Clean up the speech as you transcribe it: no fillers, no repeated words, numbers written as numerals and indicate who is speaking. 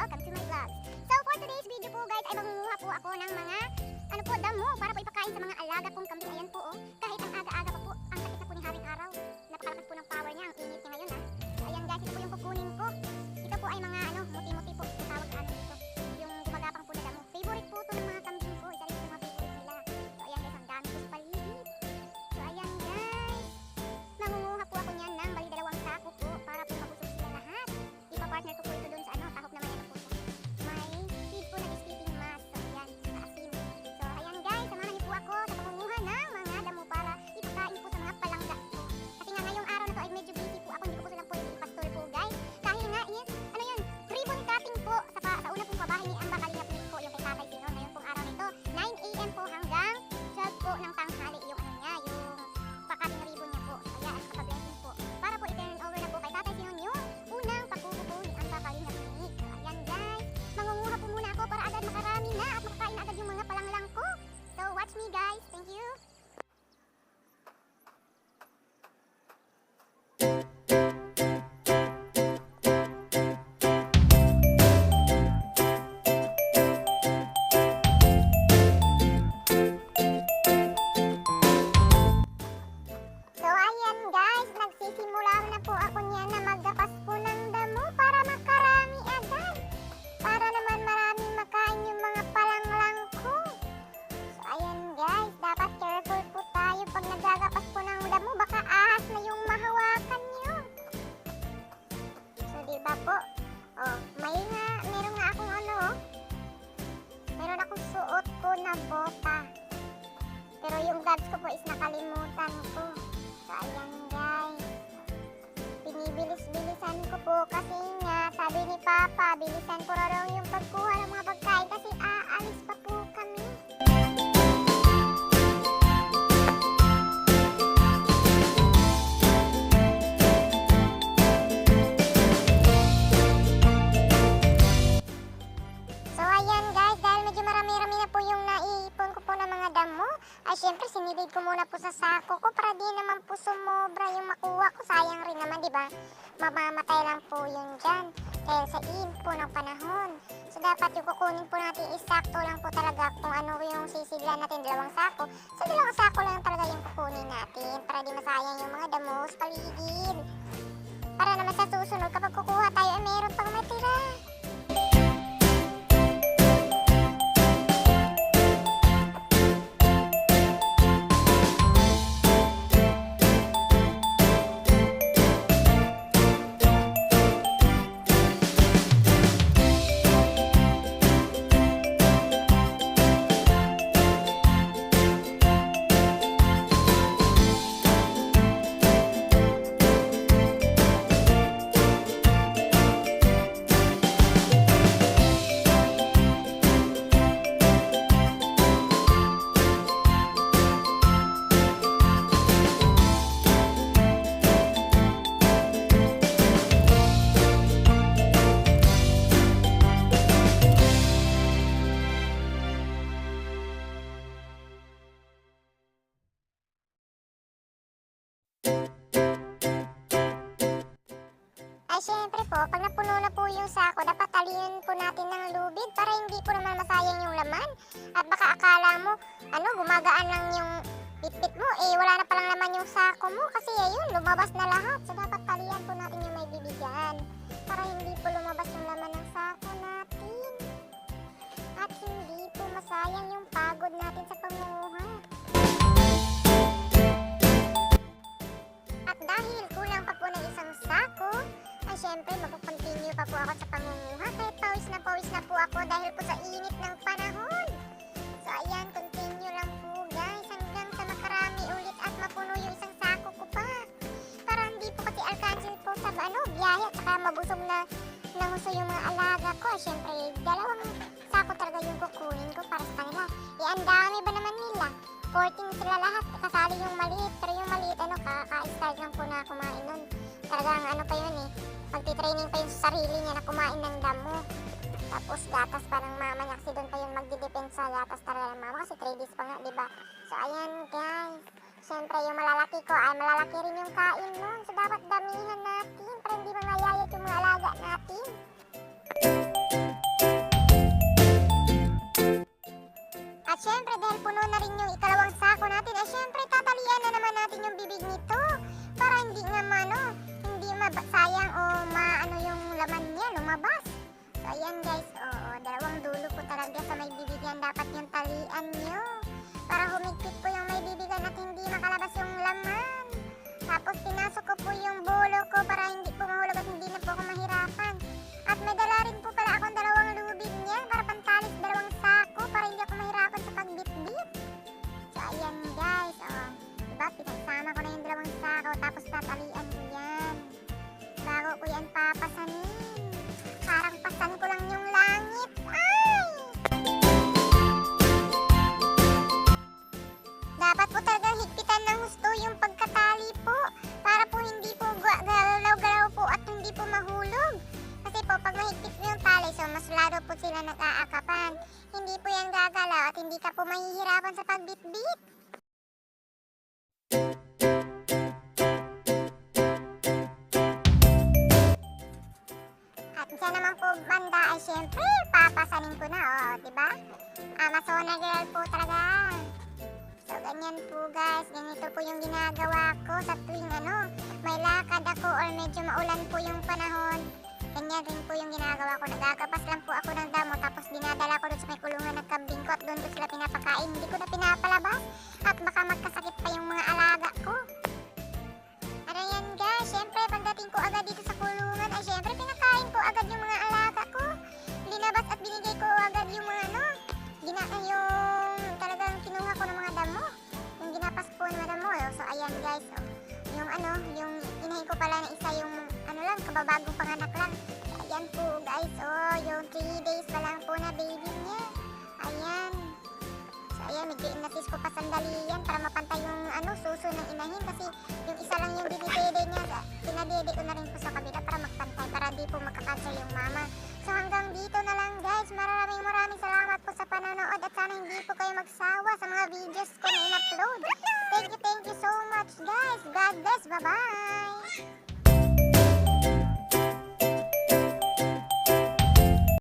Speaker 1: welcome to my vlog. So for today's video po guys ay mangunguha po ako ng mga damo para po ipakain sa mga alaga kong kambing. Ayan po oh, kahit ang aga-aga pa po, ang sakit na po ni Haring Araw. Napakalakas po ng power niya, ang init niya ngayon ha. So ayan guys, ito po yung kukunin ko. Ito po ay mga muti-muti po, yung tawag sa ano dito. Yung gumagapang po na damo. Favorite po ito ng mga kambing ko, isa rin sa mga favorite nila. So ayan guys, ang dami po sa paligid. So ayan guys, mangunguha po ako niyan ng bali 2 sako po para po mabusog sila lahat. Ipa-partner ko po ito dun sa tahop na may po siya. May feed po na skipping mask. So ayan, sa asin. So ayan guys, samahan niyo po ako sa pangunguha ng mga damo para ipakain po sa mga palangga ko. Kasi nga ngayong araw na to ay medyo busy po ako, hindi ko po silang pwede ipastol po guys. Dahil nga is, ribbon cutting po sa una pong pabahay ni Amba Kalingap po yung kay Tatay Sino. Ngayon pong araw nito, 9 AM po hanggang 12 po ng tanghali yung yung pa-cutting ribbon niya po. So ayan, kapag-blessing po. Para po i-turn over na po kay Tatay Sino yung unang pagkuko po ni Amba Kalingap. So ayan guys, mangunguha po muna ako para agad makarami na at makakain na agad yung mga palanglang ko. So watch me guys, thank you! So ayan guys, nagsisimula na po ako niyan na maggapas po ng damo para makarami agad. Para naman maraming makain yung mga palanglang ko. So ayan guys, dapat careful po tayo pag naggagapas po ng damo. Baka ahas na yung mahawakan nyo. So diba po? Oh, meron nga akong meron akong suot po na bota. Pero yung gloves ko po is nakalimutan ko. So ayan guys, binibilis-bilisan ko po kasi nga sabi ni Papa, bilisan ko raw yung pagkuha ng mga pagkain kasi aalis pa po kami. So ayan guys, dahil medyo marami-rami na po yung naiipon ko po ng mga damo, ay syempre sinilid ko muna po sa sako ko para di naman po sumobra yung makuha ko. Sayang rin naman, di ba? Mamamatay lang po yun dyan dahil sa init po ng panahon. So dapat yung kukunin po natin isakto lang po talaga kung ano yung sisidlan natin, 2 sako. So 2 sako lang talaga yung kukunin natin para di masayang yung mga damo sa paligid. Para naman sa susunod kapag kukuha tayo ay meron pang matira. Ay syempre po, pag napuno na po yung sako, dapat talian po natin ng lubid para hindi po naman masayang yung laman. At baka akala mo, gumagaan lang yung pitpit mo, wala na palang laman yung sako mo kasi ayun, lumabas na lahat. So dapat talian po natin yung may bibigyan para hindi po lumabas yung laman ng sako natin. At hindi po masayang yung pagod natin sa pangunguha. At dahil kulang pa po ng 1 sako, ay syempre magpo-continue pa po ako sa pangunguha kahit pawis na po ako dahil po sa init ng panahon. So ayan, continue lang po guys hanggang sa makarami ulit at mapuno yung 1 sako ko pa. Para hindi po kasi alkansel po sa biyahe at saka mabusog na nanguso yung mga alaga ko. Syempre 2 sako talaga yung kukunin ko para sa kanila. Ang dami ba naman nila? 14 sila lahat, kasali yung maliit. Pero yung maliit kaka-start lang po na kumain nun. Talagang pa yun magti-training pa yung sarili niya na kumain ng damo. Tapos gatas pa ng mama niya kasi doon pa yung magdidepensa sa gatas talaga ng mama kasi 3 days pa nga, diba? So ayan guys, syempre yung malalaki ko ay malalaki rin yung kain nun. So dapat damihan natin para hindi mangayayat yung mga alaga natin. dapat yung talian nyo. Para humigpit po yung may bibigan at hindi makalabas yung laman. Tapos pinasok ko po yung bolo ko para hindi po mahulog at hindi na po ako mahirapan. At may dala rin po pala akong 2 lubid niyan para pantalis 2 sako para hindi ako mahirapan sa pagbitbit. So ayan guys, diba pinagsama ko na yung 2 sako tapos tatalian ko yan. Bago ko yan papasanin. Parang pasan ko lang yung langit. Ay! Dapat po talaga higpitan ng gusto yung pagkatali po para po hindi po galaw-galaw po at hindi po mahulog. Kasi po pag mahigpit mo yung tali, so mas lalo po sila nag-aakapan. Hindi po yan gagalaw at hindi ka po mahihirapan sa pagbitbit. At dyan naman po banda ay syempre papasanin ko na, diba? Amazona girl po talaga. So ganyan po guys, ganito po yung ginagawa ko sa tuwing may lakad ako or medyo maulan po yung panahon. Ganyan rin po yung ginagawa ko. Nagagapas lang po ako ng damo tapos dinadala ko doon sa may kulungan ng kambing ko at doon sila pinapakain. Hindi ko na pinapalabas at baka magkasakit pa yung mga alaga ko. At ayan guys, syempre pagdating ko agad dito sa kulungan ay syempre pinakain ko agad yung mga alaga ko. Linabas at binigay ko agad yung mga yung talagang kinuha ko ng mga damo. Yung ginapas po ng mga damo. So ayan guys, yung inahin ko pala na isa yung kababagong panganak lang. Ayan po guys, yung 3 days pa lang po na baby niya. Ayan. So ayan, medyo inasis ko pa sandali yan para mapantay yung suso ng inahin kasi yung isa lang yung dinidede niya. Pinadede ko na rin po sa kabila para magpantay para di po magka-cancer yung mama. So hanggang dito na lang guys. Maraming salamat po sa panonood at sana hindi po kayo magsawa sa mga videos ko na in-upload. Thank you so much guys. God bless. Bye-bye.